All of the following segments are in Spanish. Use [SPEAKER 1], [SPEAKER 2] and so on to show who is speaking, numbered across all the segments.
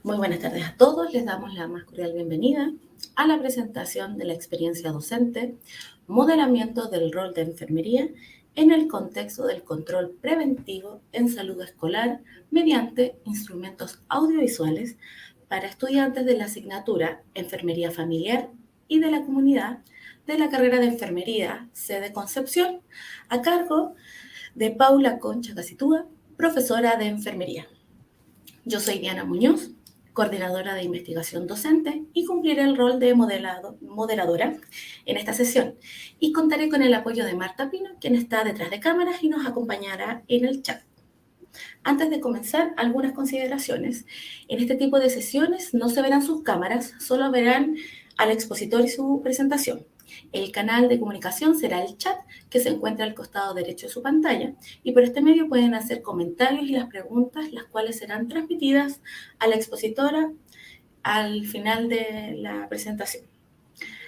[SPEAKER 1] Muy buenas tardes a todos. Les damos la más cordial bienvenida a la presentación de la experiencia docente, modelamiento del rol de enfermería en el contexto del control preventivo en salud escolar mediante instrumentos audiovisuales para estudiantes de la asignatura Enfermería Familiar y de la Comunidad de la carrera de Enfermería, sede Concepción, a cargo de Paula Concha Casitúa, profesora de Enfermería. Yo soy Diana Muñoz, coordinadora de investigación docente, y cumpliré el rol de moderadora en esta sesión. Y contaré con el apoyo de Marta Pino, quien está detrás de cámaras y nos acompañará en el chat. Antes de comenzar, algunas consideraciones. En este tipo de sesiones no se verán sus cámaras, solo verán al expositor y su presentación. El canal de comunicación será el chat, que se encuentra al costado derecho de su pantalla, y por este medio pueden hacer comentarios y las preguntas, las cuales serán transmitidas a la expositora al final de la presentación.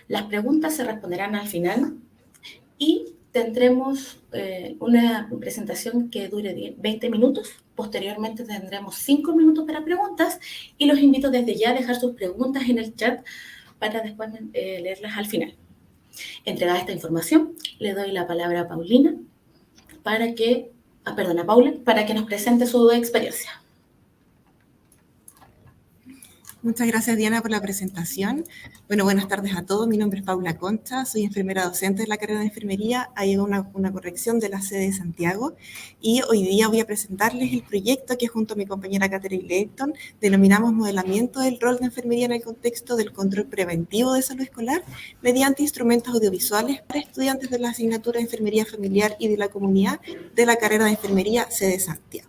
[SPEAKER 1] Las preguntas se responderán al final y tendremos una presentación que dure 20 minutos. Posteriormente tendremos 5 minutos para preguntas y los invito desde ya a dejar sus preguntas en el chat para después leerlas al final. Entregada esta información, le doy la palabra a Paula, para que nos presente su experiencia.
[SPEAKER 2] Muchas gracias, Diana, por la presentación. Bueno, buenas tardes a todos. Mi nombre es Paula Concha, soy enfermera docente de la carrera de enfermería. Hay una corrección de la sede de Santiago y hoy día voy a presentarles el proyecto que junto a mi compañera Catherine Leighton denominamos modelamiento del rol de enfermería en el contexto del control preventivo de salud escolar mediante instrumentos audiovisuales para estudiantes de la asignatura de enfermería familiar y de la comunidad de la carrera de enfermería sede Santiago.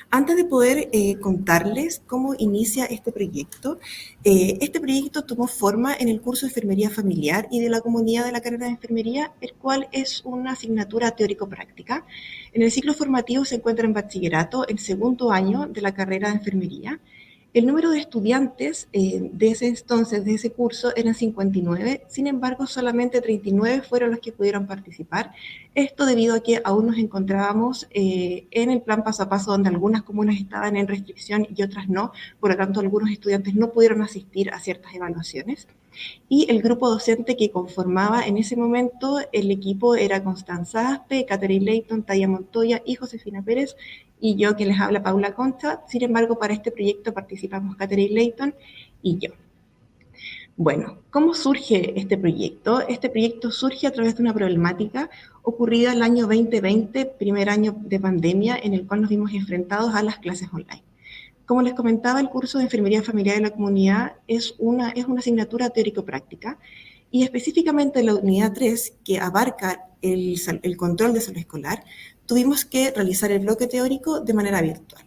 [SPEAKER 2] Antes de poder contarles cómo inicia este proyecto tomó forma en el curso de Enfermería Familiar y de la Comunidad de la carrera de Enfermería, el cual es una asignatura teórico-práctica. En el ciclo formativo se encuentra en bachillerato, el segundo año de la carrera de Enfermería. El número de estudiantes de ese entonces, de ese curso, eran 59, sin embargo, solamente 39 fueron los que pudieron participar. Esto debido a que aún nos encontrábamos en el plan paso a paso, donde algunas comunas estaban en restricción y otras no, por lo tanto, algunos estudiantes no pudieron asistir a ciertas evaluaciones. Y el grupo docente que conformaba en ese momento el equipo era Constanza Aspe, Catherine Leighton, Taya Montoya y Josefina Pérez, y yo que les habla, Paula Concha. Sin embargo, para este proyecto participamos Catherine Leighton y yo. Bueno, ¿cómo surge este proyecto? Este proyecto surge a través de una problemática ocurrida el año 2020, primer año de pandemia, en el cual nos vimos enfrentados a las clases online. Como les comentaba, el curso de Enfermería Familiar de la Comunidad es una asignatura teórico-práctica, y específicamente la unidad 3, que abarca el control de salud escolar, tuvimos que realizar el bloque teórico de manera virtual,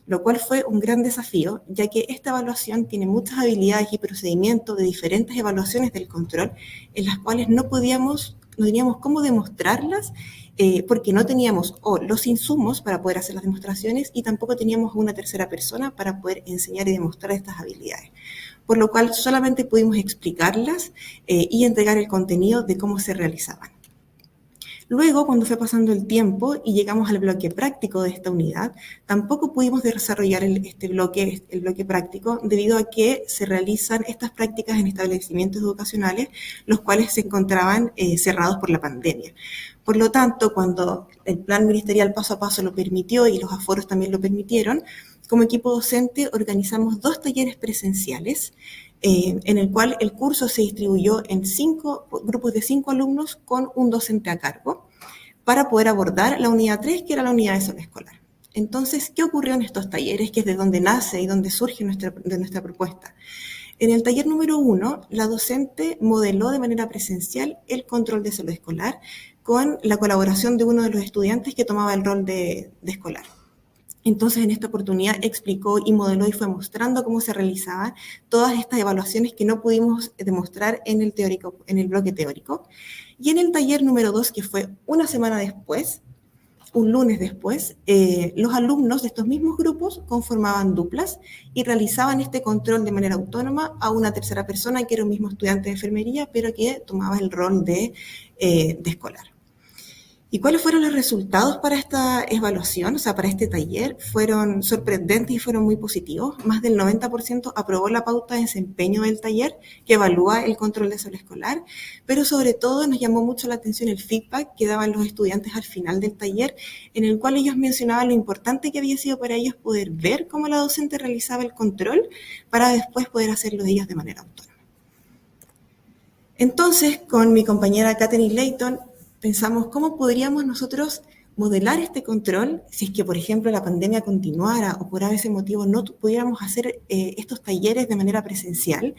[SPEAKER 2] lo cual fue un gran desafío, ya que esta evaluación tiene muchas habilidades y procedimientos de diferentes evaluaciones del control, en las cuales no teníamos cómo demostrarlas, porque no teníamos los insumos para poder hacer las demostraciones y tampoco teníamos una tercera persona para poder enseñar y demostrar estas habilidades. Por lo cual solamente pudimos explicarlas y entregar el contenido de cómo se realizaban. Luego, cuando fue pasando el tiempo y llegamos al bloque práctico de esta unidad, tampoco pudimos desarrollar el bloque práctico, debido a que se realizan estas prácticas en establecimientos educacionales, los cuales se encontraban cerrados por la pandemia. Por lo tanto, cuando el plan ministerial paso a paso lo permitió y los aforos también lo permitieron, como equipo docente organizamos 2 talleres presenciales, en el cual el curso se distribuyó en 5 grupos de 5 alumnos con un docente a cargo para poder abordar la unidad 3, que era la unidad de salud escolar. Entonces, ¿qué ocurrió en estos talleres? Que es de donde nace y donde surge nuestra propuesta. En el taller número 1, la docente modeló de manera presencial el control de salud escolar con la colaboración de uno de los estudiantes que tomaba el rol de escolar. Entonces, en esta oportunidad explicó y modeló y fue mostrando cómo se realizaban todas estas evaluaciones que no pudimos demostrar en el bloque teórico. Y en el taller número 2, que fue una semana después, un lunes después, los alumnos de estos mismos grupos conformaban duplas y realizaban este control de manera autónoma a una tercera persona, que era un mismo estudiante de enfermería, pero que tomaba el rol de escolar. ¿Y cuáles fueron los resultados para esta evaluación, o sea, para este taller? Fueron sorprendentes y fueron muy positivos. Más del 90% aprobó la pauta de desempeño del taller, que evalúa el control de salud escolar, pero sobre todo nos llamó mucho la atención el feedback que daban los estudiantes al final del taller, en el cual ellos mencionaban lo importante que había sido para ellos poder ver cómo la docente realizaba el control para después poder hacerlo de ellos de manera autónoma. Entonces, con mi compañera Katherine Layton, pensamos cómo podríamos nosotros modelar este control si es que, por ejemplo, la pandemia continuara o por ese motivo no pudiéramos hacer estos talleres de manera presencial,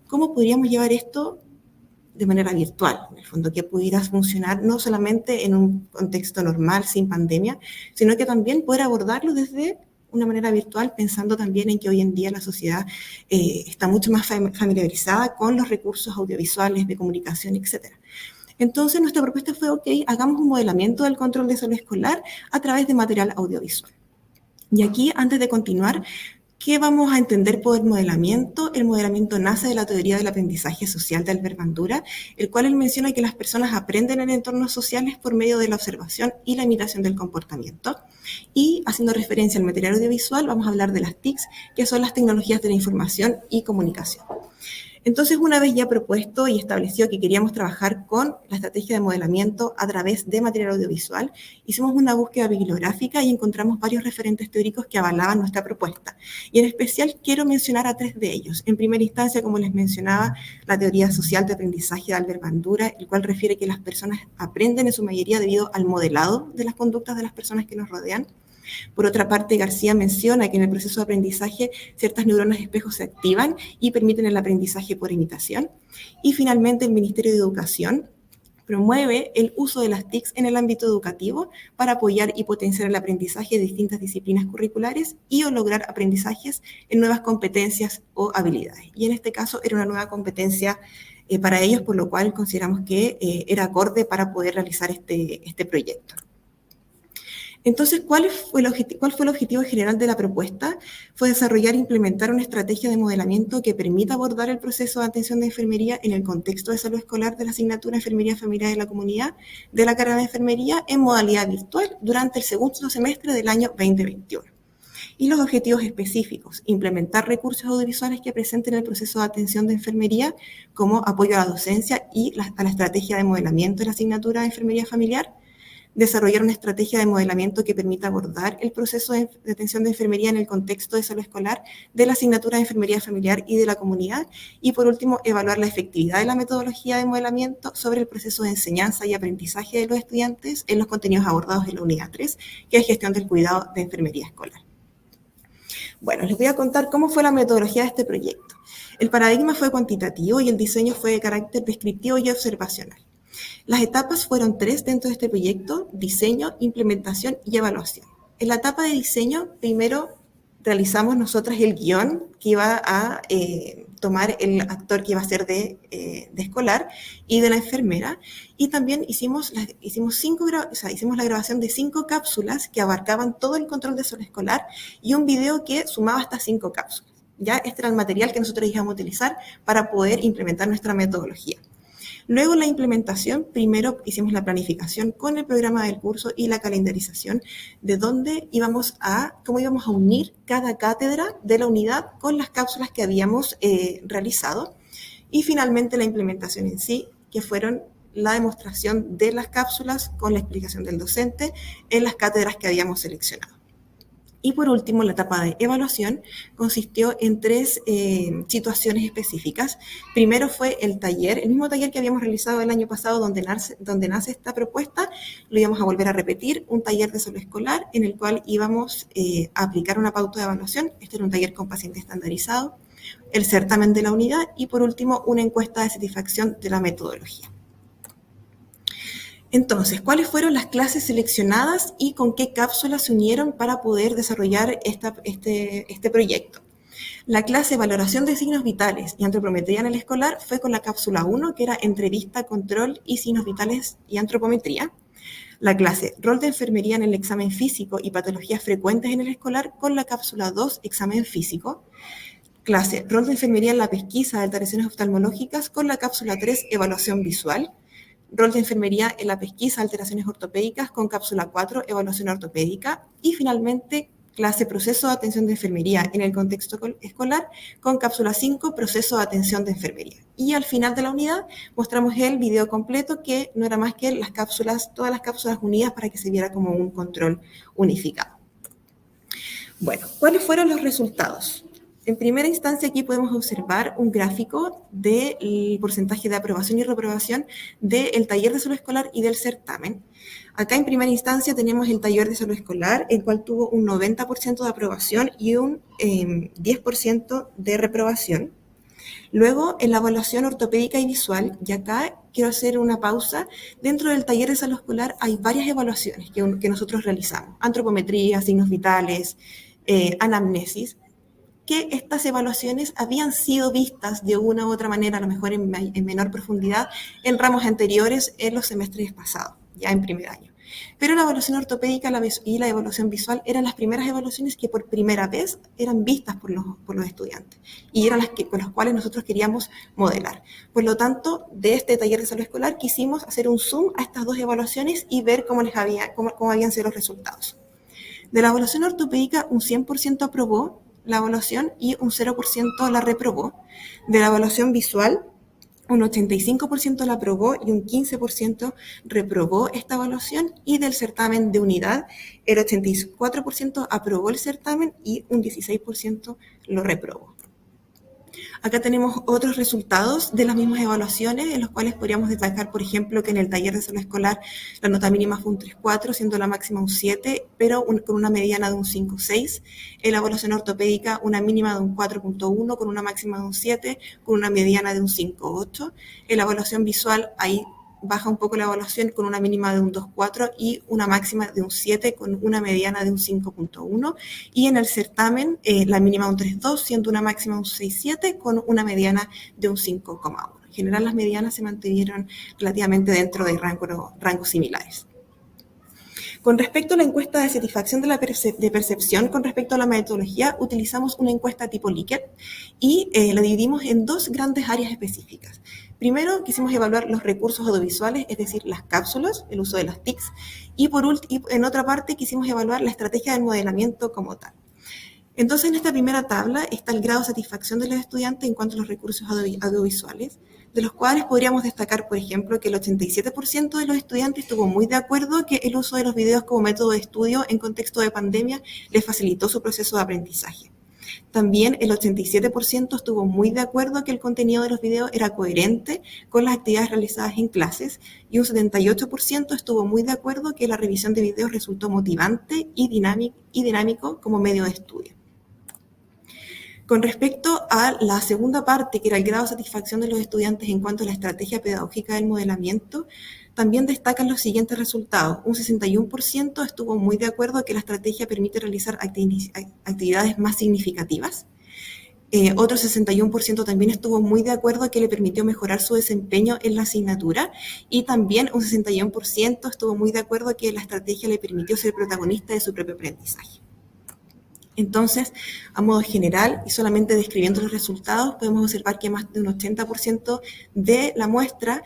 [SPEAKER 2] cómo podríamos llevar esto de manera virtual, en el fondo, que pudiera funcionar no solamente en un contexto normal, sin pandemia, sino que también poder abordarlo desde una manera virtual, pensando también en que hoy en día la sociedad está mucho más familiarizada con los recursos audiovisuales, de comunicación, etc. Entonces, nuestra propuesta fue, ok, hagamos un modelamiento del control de salud escolar a través de material audiovisual. Y aquí, antes de continuar, ¿qué vamos a entender por modelamiento? El modelamiento nace de la teoría del aprendizaje social de Albert Bandura, el cual él menciona que las personas aprenden en entornos sociales por medio de la observación y la imitación del comportamiento. Y haciendo referencia al material audiovisual, vamos a hablar de las TICs, que son las tecnologías de la información y comunicación. Entonces, una vez ya propuesto y establecido que queríamos trabajar con la estrategia de modelamiento a través de material audiovisual, hicimos una búsqueda bibliográfica y encontramos varios referentes teóricos que avalaban nuestra propuesta. Y en especial quiero mencionar a 3 de ellos. En primera instancia, como les mencionaba, la teoría social de aprendizaje de Albert Bandura, el cual refiere que las personas aprenden en su mayoría debido al modelado de las conductas de las personas que nos rodean. Por otra parte, García menciona que en el proceso de aprendizaje ciertas neuronas espejo se activan y permiten el aprendizaje por imitación. Y finalmente, el Ministerio de Educación promueve el uso de las TICs en el ámbito educativo para apoyar y potenciar el aprendizaje de distintas disciplinas curriculares y o lograr aprendizajes en nuevas competencias o habilidades. Y en este caso era una nueva competencia para ellos, por lo cual consideramos que era acorde para poder realizar este proyecto. Entonces, ¿cuál fue el objetivo general de la propuesta? Fue desarrollar e implementar una estrategia de modelamiento que permita abordar el proceso de atención de enfermería en el contexto de salud escolar de la asignatura de Enfermería Familiar de la Comunidad de la carrera de Enfermería en modalidad virtual durante el segundo semestre del año 2021. Y los objetivos específicos: implementar recursos audiovisuales que presenten el proceso de atención de enfermería como apoyo a la docencia y a la estrategia de modelamiento de la asignatura de Enfermería Familiar, desarrollar una estrategia de modelamiento que permita abordar el proceso de atención de enfermería en el contexto de salud escolar de la asignatura de Enfermería Familiar y de la Comunidad, y por último, evaluar la efectividad de la metodología de modelamiento sobre el proceso de enseñanza y aprendizaje de los estudiantes en los contenidos abordados en la unidad 3, que es gestión del cuidado de enfermería escolar. Bueno, les voy a contar cómo fue la metodología de este proyecto. El paradigma fue cuantitativo y el diseño fue de carácter descriptivo y observacional. Las etapas fueron 3 dentro de este proyecto: diseño, implementación y evaluación. En la etapa de diseño, primero realizamos nosotras el guión que iba a tomar el actor que iba a ser de escolar y de la enfermera, y también hicimos la grabación de 5 cápsulas que abarcaban todo el control de salud escolar y un video que sumaba hasta 5 cápsulas. Ya este era el material que nosotros íbamos a utilizar para poder implementar nuestra metodología. Luego la implementación, primero hicimos la planificación con el programa del curso y la calendarización de cómo íbamos a unir cada cátedra de la unidad con las cápsulas que habíamos realizado. Y finalmente la implementación en sí, que fueron la demostración de las cápsulas con la explicación del docente en las cátedras que habíamos seleccionado. Y por último, la etapa de evaluación consistió en 3 situaciones específicas. Primero fue el taller, el mismo taller que habíamos realizado el año pasado donde nace esta propuesta. Lo íbamos a volver a repetir, un taller de salud escolar en el cual íbamos a aplicar una pauta de evaluación. Este era un taller con paciente estandarizado, el certamen de la unidad y por último una encuesta de satisfacción de la metodología. Entonces, ¿cuáles fueron las clases seleccionadas y con qué cápsulas se unieron para poder desarrollar este proyecto? La clase Valoración de Signos Vitales y Antropometría en el Escolar fue con la cápsula 1, que era Entrevista, Control y Signos Vitales y Antropometría. La clase Rol de Enfermería en el Examen Físico y Patologías Frecuentes en el Escolar con la cápsula 2, Examen Físico. Clase Rol de Enfermería en la Pesquisa de Alteraciones Oftalmológicas con la cápsula 3, Evaluación Visual. rol de enfermería en la pesquisa, alteraciones ortopédicas, con cápsula 4, evaluación ortopédica, y finalmente clase proceso de atención de enfermería en el contexto escolar, con cápsula 5, proceso de atención de enfermería. Y al final de la unidad mostramos el video completo, que no era más que las cápsulas, todas las cápsulas unidas para que se viera como un control unificado. Bueno, ¿cuáles fueron los resultados? En primera instancia, aquí podemos observar un gráfico del porcentaje de aprobación y reprobación del taller de salud escolar y del certamen. Acá en primera instancia tenemos el taller de salud escolar, el cual tuvo un 90% de aprobación y un 10% de reprobación. Luego, en la evaluación ortopédica y visual, y acá quiero hacer una pausa, dentro del taller de salud escolar hay varias evaluaciones que nosotros realizamos, antropometría, signos vitales, anamnesis, que estas evaluaciones habían sido vistas de una u otra manera, a lo mejor en menor profundidad, en ramos anteriores en los semestres pasados, ya en primer año. Pero la evaluación ortopédica y la evaluación visual eran las primeras evaluaciones que por primera vez eran vistas por los estudiantes y eran con las cuales nosotros queríamos modelar. Por lo tanto, de este taller de salud escolar quisimos hacer un zoom a estas dos evaluaciones y ver cómo habían sido los resultados. De la evaluación ortopédica, un 100% aprobó la evaluación y un 0% la reprobó. De la evaluación visual, un 85% la aprobó y un 15% reprobó esta evaluación, y del certamen de unidad, el 84% aprobó el certamen y un 16% lo reprobó. Acá tenemos otros resultados de las mismas evaluaciones, en los cuales podríamos destacar, por ejemplo, que en el taller de salud escolar la nota mínima fue un 3,4, siendo la máxima un 7, pero con una mediana de un 5,6. En la evaluación ortopédica, una mínima de un 4,1, con una máxima de un 7, con una mediana de un 5,8. En la evaluación visual, ahí baja un poco la evaluación con una mínima de un 2,4 y una máxima de un 7 con una mediana de un 5,1. Y en el certamen, la mínima de un 3,2, siendo una máxima de un 6,7 con una mediana de un 5,1. En general, las medianas se mantuvieron relativamente dentro de rangos similares. Con respecto a la encuesta de satisfacción de percepción, con respecto a la metodología, utilizamos una encuesta tipo Likert y la dividimos en dos grandes áreas específicas. Primero, quisimos evaluar los recursos audiovisuales, es decir, las cápsulas, el uso de las TICs, y en otra parte quisimos evaluar la estrategia del modelamiento como tal. Entonces, en esta primera tabla está el grado de satisfacción de los estudiantes en cuanto a los recursos audiovisuales, de los cuales podríamos destacar, por ejemplo, que el 87% de los estudiantes estuvo muy de acuerdo que el uso de los videos como método de estudio en contexto de pandemia les facilitó su proceso de aprendizaje. También el 87% estuvo muy de acuerdo que el contenido de los videos era coherente con las actividades realizadas en clases, y un 78% estuvo muy de acuerdo que la revisión de videos resultó motivante y dinámico como medio de estudio. Con respecto a la segunda parte, que era el grado de satisfacción de los estudiantes en cuanto a la estrategia pedagógica del modelamiento, también destacan los siguientes resultados. Un 61% estuvo muy de acuerdo que la estrategia permite realizar actividades más significativas. Otro 61% también estuvo muy de acuerdo que le permitió mejorar su desempeño en la asignatura, y también un 61% estuvo muy de acuerdo que la estrategia le permitió ser protagonista de su propio aprendizaje. Entonces, a modo general, y solamente describiendo los resultados, podemos observar que más de un 80% de la muestra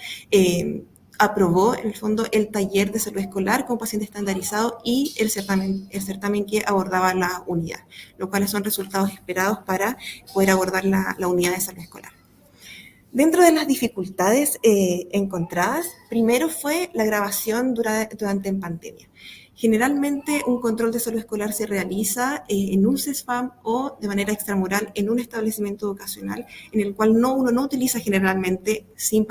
[SPEAKER 2] aprobó, en el fondo, el taller de salud escolar con paciente estandarizado y el certamen que abordaba la unidad, lo cual son resultados esperados para poder abordar la unidad de salud escolar. Dentro de las dificultades encontradas, primero fue la grabación durante en pandemia. Generalmente un control de salud escolar se realiza en un CESFAM o de manera extramural en un establecimiento educacional, en el cual uno no utiliza generalmente, sin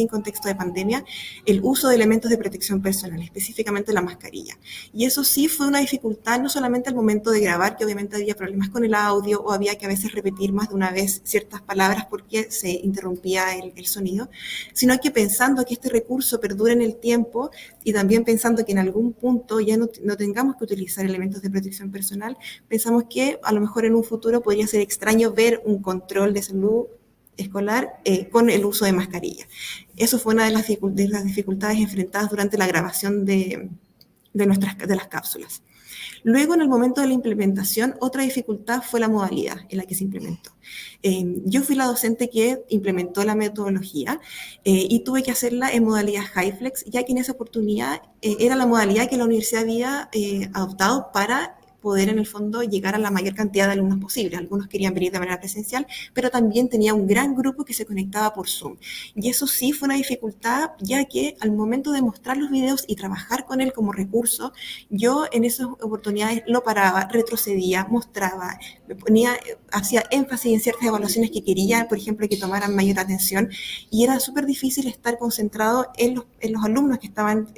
[SPEAKER 2] contexto de pandemia, el uso de elementos de protección personal, específicamente la mascarilla. Y eso sí fue una dificultad, no solamente al momento de grabar, que obviamente había problemas con el audio o había que a veces repetir más de una vez ciertas palabras porque se interrumpía el sonido, sino que pensando que este recurso perdure en el tiempo, y también pensando que en algún punto ya no tengamos que utilizar elementos de protección personal, pensamos que a lo mejor en un futuro podría ser extraño ver un control de salud escolar con el uso de mascarilla. Eso fue una de las dificultades enfrentadas durante la grabación de de las cápsulas. Luego, en el momento de la implementación, otra dificultad fue la modalidad en la que se implementó. Yo fui la docente que implementó la metodología y tuve que hacerla en modalidad HyFlex, ya que en esa oportunidad era la modalidad que la universidad había adoptado para poder en el fondo llegar a la mayor cantidad de alumnos posible. Algunos querían venir de manera presencial, pero también tenía un gran grupo que se conectaba por Zoom. Y eso sí fue una dificultad, ya que al momento de mostrar los videos y trabajar con él como recurso, yo en esas oportunidades lo paraba, retrocedía, mostraba, me ponía, hacía énfasis en ciertas evaluaciones que quería, por ejemplo, que tomaran mayor atención, y era súper difícil estar concentrado en los alumnos que estaban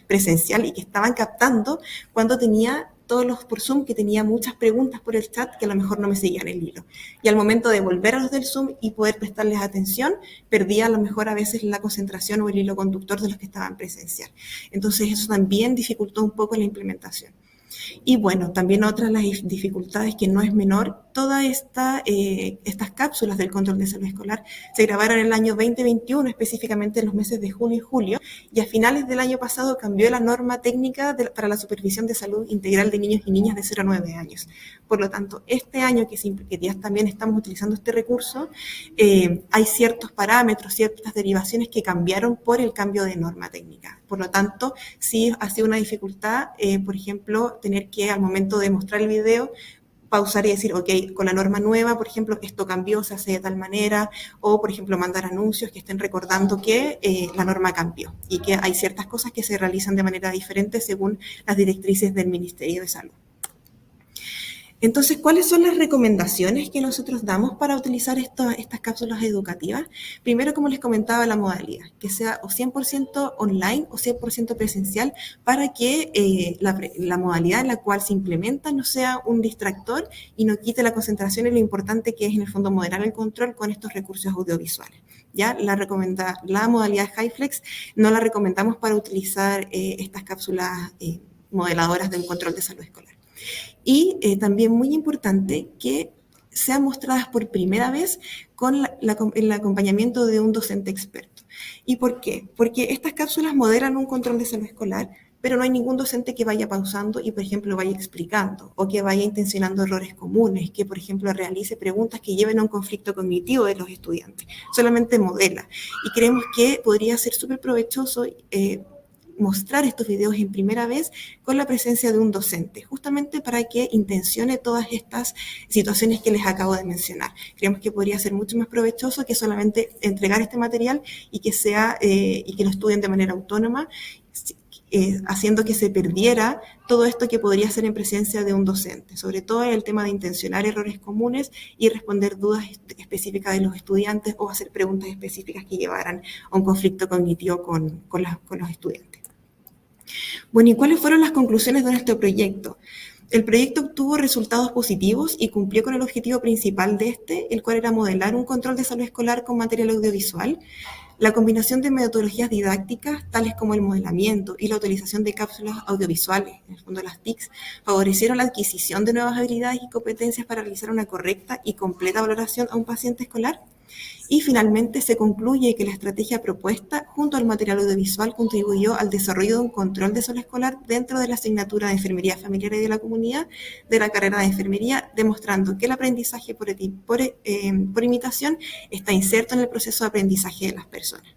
[SPEAKER 2] presencial y que estaban captando cuando tenía todos los por Zoom, que tenía muchas preguntas por el chat que a lo mejor no me seguían el hilo. Y al momento de volver a los del Zoom y poder prestarles atención, perdía a lo mejor a veces la concentración o el hilo conductor de los que estaban presencial. Entonces eso también dificultó un poco la implementación. Y bueno, también otra de las dificultades que no es menor, todas estas cápsulas del control de salud escolar se grabaron en el año 2021, específicamente en los meses de junio y julio, y a finales del año pasado cambió la norma técnica para la supervisión de salud integral de niños y niñas de 0 a 9 años. Por lo tanto, este año que ya también estamos utilizando este recurso, hay ciertos parámetros, ciertas derivaciones que cambiaron por el cambio de norma técnica. Por lo tanto, sí ha sido una dificultad, por ejemplo, tener que al momento de mostrar el video, pausar y decir, ok, con la norma nueva, por ejemplo, esto cambió, se hace de tal manera, o por ejemplo, mandar anuncios que estén recordando que la norma cambió y que hay ciertas cosas que se realizan de manera diferente según las directrices del Ministerio de Salud. Entonces, ¿cuáles son las recomendaciones que nosotros damos para utilizar estas cápsulas educativas? Primero, como les comentaba, la modalidad, que sea o 100% online o 100% presencial, para que la modalidad en la cual se implementa no sea un distractor y no quite la concentración y lo importante que es en el fondo moderar el control con estos recursos audiovisuales. Ya la modalidad HyFlex no la recomendamos para utilizar estas cápsulas modeladoras de un control de salud escolar. Y también muy importante que sean mostradas por primera vez con el acompañamiento de un docente experto. ¿Y por qué? Porque estas cápsulas modelan un control de salud escolar, pero no hay ningún docente que vaya pausando y, por ejemplo, vaya explicando o que vaya intencionando errores comunes, que, por ejemplo, realice preguntas que lleven a un conflicto cognitivo de los estudiantes. Solamente modela. Y creemos que podría ser súper provechoso mostrar estos videos en primera vez con la presencia de un docente, justamente para que intencione todas estas situaciones que les acabo de mencionar. Creemos que podría ser mucho más provechoso que solamente entregar este material y que lo estudien de manera autónoma, haciendo que se perdiera todo esto que podría ser en presencia de un docente, sobre todo en el tema de intencionar errores comunes y responder dudas específicas de los estudiantes o hacer preguntas específicas que llevaran a un conflicto cognitivo con los estudiantes. Bueno, ¿y cuáles fueron las conclusiones de nuestro proyecto? El proyecto obtuvo resultados positivos y cumplió con el objetivo principal de el cual era modelar un control de salud escolar con material audiovisual. La combinación de metodologías didácticas, tales como el modelamiento y la utilización de cápsulas audiovisuales, en el fondo las TICs, favorecieron la adquisición de nuevas habilidades y competencias para realizar una correcta y completa valoración a un paciente escolar. Y finalmente se concluye que la estrategia propuesta junto al material audiovisual contribuyó al desarrollo de un control de salud escolar dentro de la asignatura de Enfermería Familiar y de la Comunidad de la carrera de Enfermería, demostrando que el aprendizaje por imitación está inserto en el proceso de aprendizaje de las personas.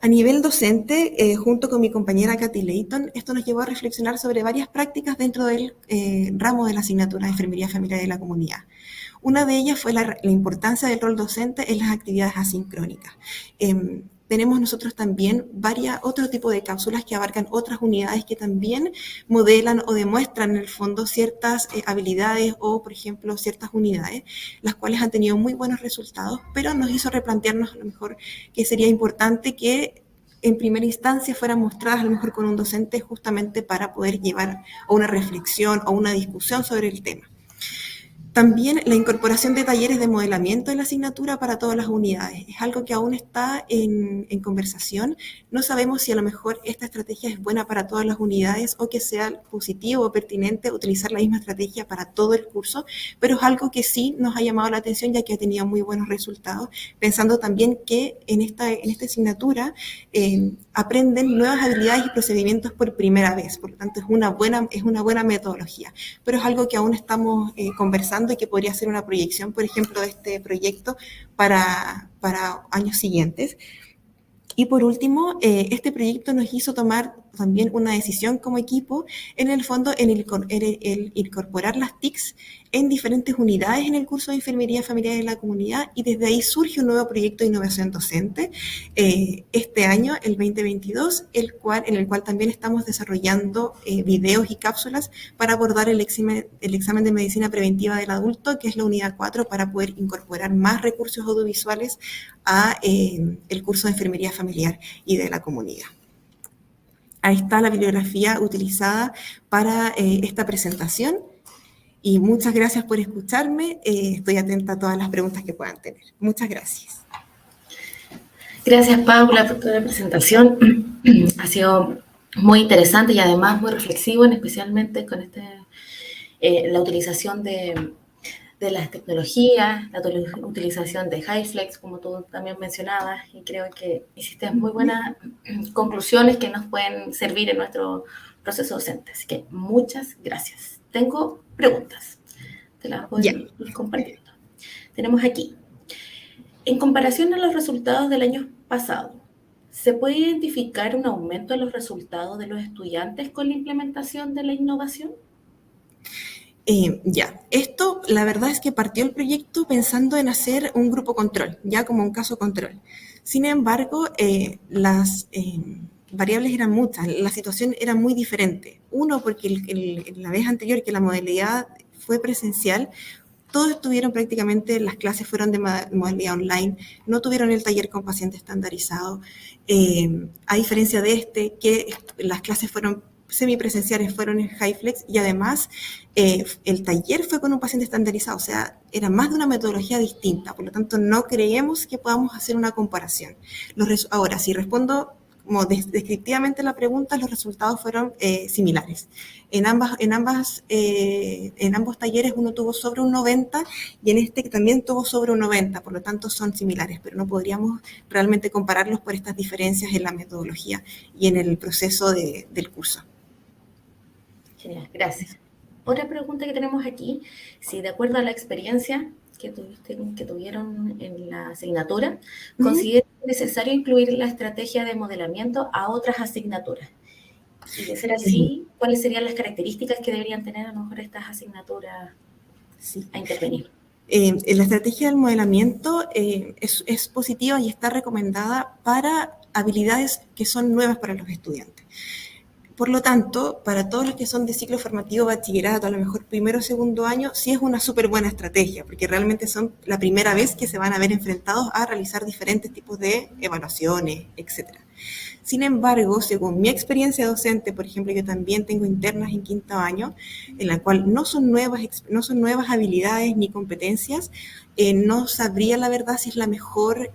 [SPEAKER 2] A nivel docente, junto con mi compañera Katy Leighton, esto nos llevó a reflexionar sobre varias prácticas dentro del ramo de la asignatura de Enfermería Familiar y de la Comunidad. Una de ellas fue la importancia del rol docente en las actividades asincrónicas. Tenemos nosotros también otro tipo de cápsulas que abarcan otras unidades que también modelan o demuestran en el fondo ciertas habilidades o, por ejemplo, ciertas unidades, las cuales han tenido muy buenos resultados, pero nos hizo replantearnos a lo mejor que sería importante que en primera instancia fueran mostradas a lo mejor con un docente justamente para poder llevar a una reflexión o una discusión sobre el tema. También la incorporación de talleres de modelamiento en la asignatura para todas las unidades. Es algo que aún está en conversación. No sabemos si a lo mejor esta estrategia es buena para todas las unidades o que sea positivo o pertinente utilizar la misma estrategia para todo el curso, pero es algo que sí nos ha llamado la atención ya que ha tenido muy buenos resultados, pensando también que en esta asignatura aprenden nuevas habilidades y procedimientos por primera vez. Por lo tanto, es una buena metodología, pero es algo que aún estamos conversando y que podría ser una proyección, por ejemplo, de este proyecto para años siguientes. Y por último, este proyecto nos hizo tomar también una decisión como equipo, en el fondo, en el incorporar las TICs en diferentes unidades en el curso de Enfermería Familiar en la Comunidad, y desde ahí surge un nuevo proyecto de innovación docente este año, el 2022, en el cual también estamos desarrollando videos y cápsulas para abordar el examen de medicina preventiva del adulto, que es la unidad 4, para poder incorporar más recursos audiovisuales a el curso de Enfermería Familiar y de la Comunidad. Ahí está la bibliografía utilizada para esta presentación, y muchas gracias por escucharme. Estoy atenta a todas las preguntas que puedan tener. Muchas gracias.
[SPEAKER 1] Gracias, Paula, por toda la presentación. Ha sido muy interesante y además muy reflexivo, especialmente con la utilización de las tecnologías, la utilización de HyFlex, como tú también mencionabas, y creo que hiciste muy buenas conclusiones que nos pueden servir en nuestro proceso docente. Así que muchas gracias. Tengo preguntas, te las voy a ir compartiendo. Tenemos aquí, en comparación a los resultados del año pasado, ¿se puede identificar un aumento en los resultados de los estudiantes con la implementación de la innovación?
[SPEAKER 2] Esto la verdad es que partió el proyecto pensando en hacer un grupo control, ya como un caso control. Sin embargo, las variables eran muchas, la situación era muy diferente. Uno, porque la vez anterior que la modalidad fue presencial, todos estuvieron prácticamente, las clases fueron de modalidad online, no tuvieron el taller con paciente estandarizado, a diferencia de que las clases fueron semipresenciales, fueron en HyFlex, y además el taller fue con un paciente estandarizado, o sea, era más de una metodología distinta, por lo tanto no creemos que podamos hacer una comparación. Ahora, si respondo como descriptivamente la pregunta, los resultados fueron similares. En ambos talleres uno tuvo sobre un 90 y en este también tuvo sobre un 90, por lo tanto son similares, pero no podríamos realmente compararlos por estas diferencias en la metodología y en el proceso del curso.
[SPEAKER 1] Genial, gracias. Otra pregunta que tenemos aquí, si de acuerdo a la experiencia que tuvieron en la asignatura, ¿consideran necesario incluir la estrategia de modelamiento a otras asignaturas? Y de ser así, ¿cuáles serían las características que deberían tener a lo mejor estas asignaturas a intervenir?
[SPEAKER 2] La estrategia del modelamiento es positiva y está recomendada para habilidades que son nuevas para los estudiantes. Por lo tanto, para todos los que son de ciclo formativo, bachillerato, a lo mejor primero o segundo año, sí es una súper buena estrategia, porque realmente son la primera vez que se van a ver enfrentados a realizar diferentes tipos de evaluaciones, etc. Sin embargo, según mi experiencia docente, por ejemplo, yo también tengo internas en quinto año, en la cual no son nuevas habilidades ni competencias, no sabría la verdad si es la mejor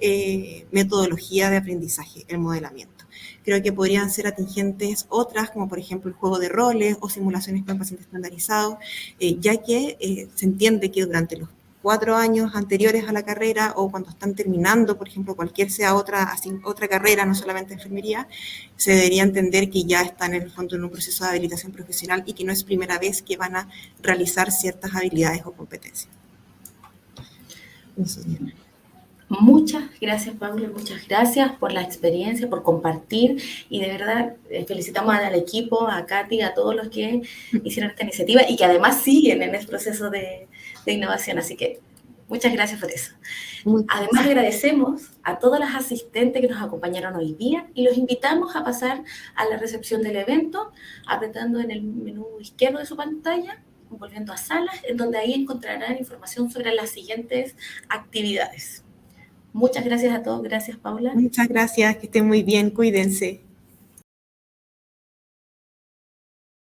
[SPEAKER 2] metodología de aprendizaje, el modelamiento. Creo que podrían ser atingentes otras, como por ejemplo el juego de roles o simulaciones con pacientes estandarizados, ya que se entiende que durante los 4 años anteriores a la carrera o cuando están terminando, por ejemplo, sea otra carrera, no solamente enfermería, se debería entender que ya están en el fondo en un proceso de habilitación profesional y que no es primera vez que van a realizar ciertas habilidades o competencias. Eso es.
[SPEAKER 1] Muchas gracias, Paula, muchas gracias por la experiencia, por compartir, y de verdad felicitamos al equipo, a Katy, a todos los que hicieron esta iniciativa y que además siguen en el proceso de innovación, así que muchas gracias por eso. Además agradecemos a todas las asistentes que nos acompañaron hoy día y los invitamos a pasar a la recepción del evento, apretando en el menú izquierdo de su pantalla, volviendo a salas, en donde ahí encontrarán información sobre las siguientes actividades. Muchas gracias a todos. Gracias, Paula.
[SPEAKER 2] Muchas gracias. Que estén muy bien. Cuídense.